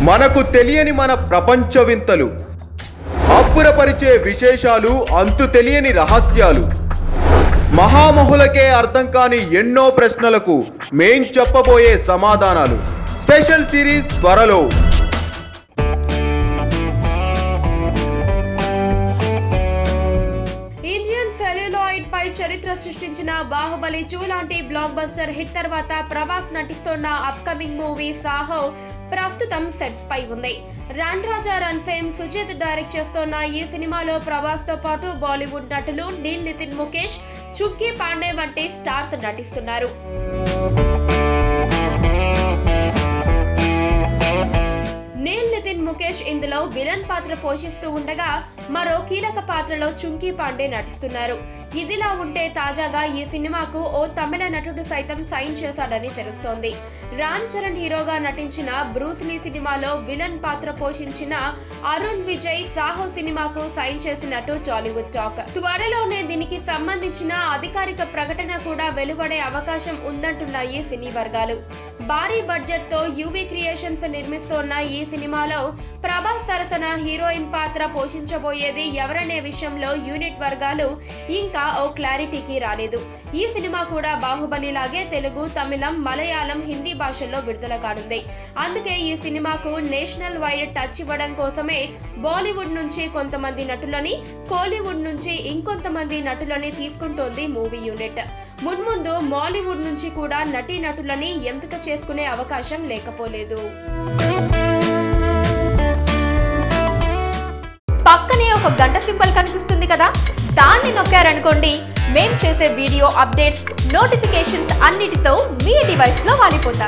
మనకు తెలియని మన ప్రపంచ వింతలు, అబ్బురపరిచే విశేషాలు, అంతు తెలియని రహస్యాలు, మహామహులకే అర్థం కాని ఎన్నో ప్రశ్నలకు మేం చెప్పబోయే సమాధానాలు. స్పెషల్ సిరీస్ త్వరలో. ఇండియన్ సెల్యులాయిడ్ పై చరిత్ర సృష్టించిన బాహుబలి 2 లాంటి బ్లాక్ బస్టర్ హిట్ తర్వాత ప్రభాస్ నటిస్తున్న అప్కమింగ్ మూవీ సాహో ప్రస్తుతం సెట్స్ పై ఉంది. రన్ రాజా రన్ ఫేమ్ సుజిత్ డైరెక్ట్ చేస్తున్న ఈ సినిమాలో ప్రభాస్ తో పాటు బాలీవుడ్ నటులు నీల్ నితిన్ ముఖేష్, చుక్కీ పాండే వంటి స్టార్స్ నటిస్తున్నారు. నీల్ నితిన్ ముఖేష్ ఇందులో విలన్ పాత్ర పోషిస్తూ ఉండగా మరో కీలక పాత్రలో చుంకీ పాండే నటిస్తున్నారు. ఇదిలా ఉంటే తాజాగా ఈ సినిమాకు ఓ తమిళ నటుడు సైతం సైన్ చేశాడని తెలుస్తోంది. రామ్ చరణ్ హీరోగా నటించిన బ్రూస్ లీ సినిమాలో విలన్ పాత్ర పోషించిన అరుణ్ విజయ్ సాహో సినిమాకు సైన్ చేసినట్టు టాలీవుడ్ టాక్. త్వరలోనే దీనికి సంబంధించిన అధికారిక ప్రకటన కూడా వెలువడే అవకాశం ఉందంటున్నాయి సినీ వర్గాలు. భారీ బడ్జెట్ తో యువి క్రియేషన్స్ నిర్మిస్తోన్న ఈ సినిమాలో ప్రభాస్ సరసన హీరోయిన్ పాత్ర పోషించబోయేది ఎవరనే విషయంలో యూనిట్ వర్గాలు ఇంకా ఓ క్లారిటీకి రాలేదు. ఈ సినిమా కూడా బాహుబలి లాగే తెలుగు, తమిళం, మలయాళం, హిందీ భాషల్లో విడుదల కానుంది. అందుకే ఈ సినిమాకు నేషనల్ వైడ్ టచ్ ఇవ్వడం కోసమే బాలీవుడ్ నుంచి కొంతమంది నటులని, కోలీవుడ్ నుంచి ఇంకొంతమంది నటులని తీసుకుంటోంది మూవీ యూనిట్. మున్ముందు మాలీవుడ్ నుంచి కూడా నటీ నటులని ఎంపిక చేసుకునే అవకాశం లేకపోలేదు. పక్కనే ఒక గంట సింబల్ కనిపిస్తుంది కదా, దాన్ని నొక్కారనుకోండి, మేం చేసే వీడియో అప్డేట్స్, నోటిఫికేషన్స్ అన్నిటితో మీ డివైస్ లో వాలిపోతాం.